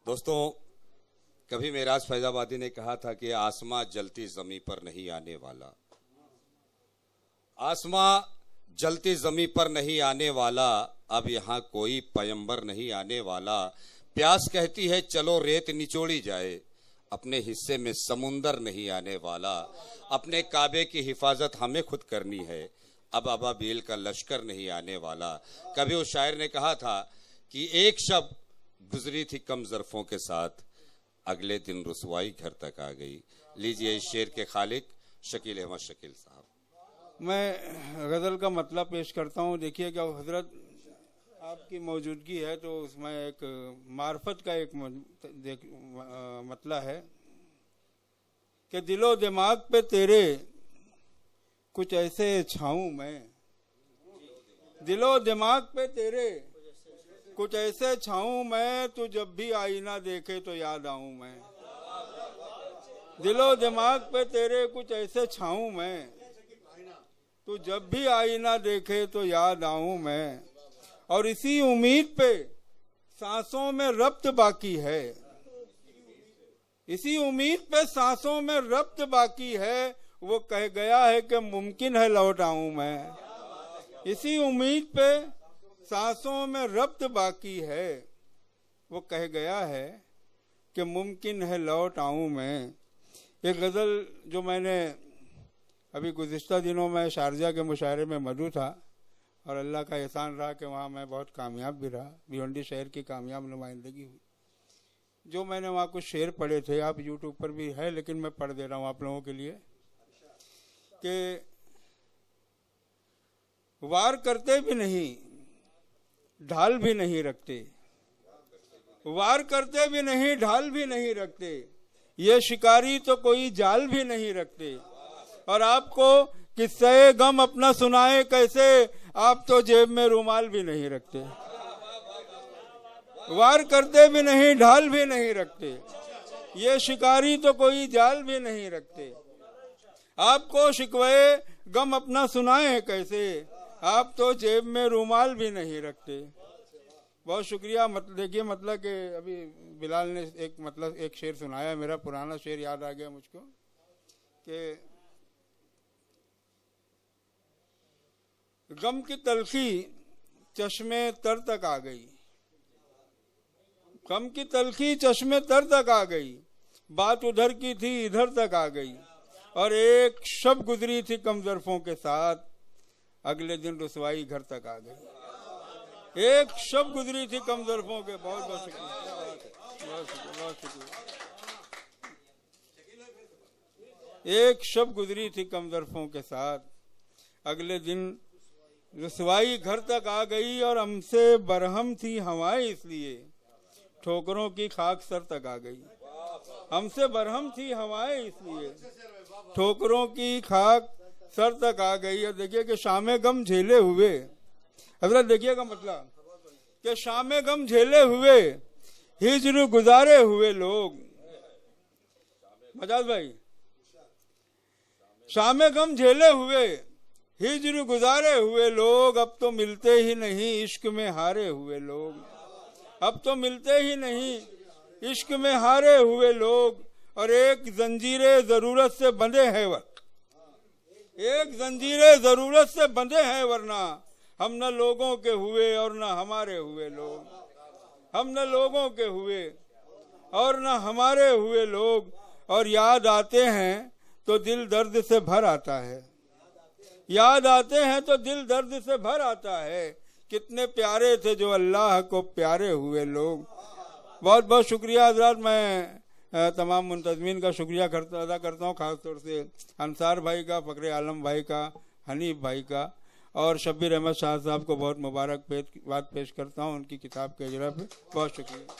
दोस्तों, कभी मेराज फैजाबादी ने कहा था कि आसमां जलती जमी पर नहीं आने वाला, आसमां जलती जमी पर नहीं आने वाला, अब यहाँ कोई पैगंबर नहीं आने वाला। प्यास कहती है चलो रेत निचोड़ी जाए, अपने हिस्से में समुंदर नहीं आने वाला। अपने काबे की हिफाजत हमें खुद करनी है, अब अबाबील का लश्कर नहीं आने वाला। कभी उस शायर ने कहा था कि एक शब गुजरी थी कम ज़र्फ़ों के साथ, अगले दिन रुसवाई घर तक आ गई। लीजिए इस शेर के खालिक शकील अहमद शकील साहब। मैं गज़ल का मतलब पेश करता हूँ। देखिए क्या हजरत आपकी मौजूदगी है तो उसमें एक मार्फत का एक मतलब है कि दिलो दिमाग पे तेरे कुछ ऐसे छाऊं मैं, दिलो दिमाग पे तेरे कुछ ऐसे छाऊं मैं, तू जब भी आईना देखे तो याद आऊं मैं। दिलो दिमाग पे तेरे कुछ ऐसे छाऊं मैं, तू जब भी आईना देखे तो याद आऊं मैं। और इसी उम्मीद पे सांसों में रब्त बाकी है, इसी उम्मीद पे सांसों में रब्त बाकी है, वो कह गया है कि मुमकिन है लौट आऊं मैं। इसी उम्मीद पे सांसों में रब्त बाकी है, वो कह गया है कि मुमकिन है लौट आऊं मैं। एक गज़ल जो मैंने अभी गुज़िश्ता दिनों में शारजा के मुशायरे में मधु था और अल्लाह का एहसान रहा कि वहाँ मैं बहुत कामयाब भी रहा, भिवंडी शहर की कामयाब नुमाइंदगी हुई। जो मैंने वहाँ कुछ शेर पढ़े थे, आप यूट्यूब पर भी है लेकिन मैं पढ़ दे रहा हूँ आप लोगों के लिए कि वार करते भी नहीं ढाल भी नहीं रखते, वार करते भी नहीं ढाल भी नहीं रखते, ये शिकारी तो कोई जाल भी नहीं रखते। और आपको किस्से गम अपना सुनाए कैसे, आप तो जेब में रुमाल भी नहीं रखते। वार करते भी नहीं ढाल भी नहीं रखते, ये शिकारी तो कोई जाल भी नहीं रखते। आपको शिकवे गम अपना सुनाए कैसे, आप तो जेब में रुमाल भी नहीं रखते। बहुत शुक्रिया। देखिए मतलब कि अभी बिलाल ने एक शेर सुनाया, मेरा पुराना शेर याद आ गया मुझको कि गम की तलखी चश्मे तर तक आ गई, गम की तलखी चश्मे तर तक आ गई, बात उधर की थी इधर तक आ गई। और एक शब गुजरी थी कम ज़र्फ़ों के साथ, अगले दिन रुसवाई घर तक आ गई। एक शब गुजरी थी कम ज़र्फ़ों के, बहुत बहुत शुक्रिया, बहुत शुक्रिया। एक शब गुजरी थी कम ज़र्फ़ों के साथ, अगले दिन रुसवाई घर तक आ गई। और हमसे बरहम थी हवाएं इसलिए ठोकरों की खाक सर तक आ गई। हमसे बरहम थी हवाएं इसलिए ठोकरों की खाक सर तक आ गई। और देखिए कि शामे गम झेले हुए, हजरत देखिएगा मतलब कि शामे गम झेले हुए हिज्र गुजारे हुए लोग, मजाज भाई, शामे गम झेले हुए हिज्र गुजारे हुए लोग, अब तो मिलते ही नहीं इश्क में हारे हुए लोग, अब तो मिलते ही नहीं इश्क में हारे हुए लोग। और एक जंजीरे जरूरत से बंधे हैं वक्त, एक जंजीरे जरूरत से बंधे हैं, वरना हम न लोगों के हुए और न हमारे हुए लोग, हम न लोगों के हुए और न हमारे हुए लोग। और याद आते हैं तो दिल दर्द से भर आता है, याद आते हैं तो दिल दर्द से भर आता है, कितने प्यारे थे जो अल्लाह को प्यारे हुए लोग। बहुत बहुत शुक्रिया हजरात। मैं तमाम मुंतज़मीन का शुक्रिया अदा करता हूँ, ख़ास तौर से अंसार भाई का, फ़खरे आलम भाई का, हनीफ भाई का और शब्बीर अहमद शाह साहब को बहुत मुबारकबाद पेश करता हूँ उनकी किताब के इजरा पे। बहुत शुक्रिया।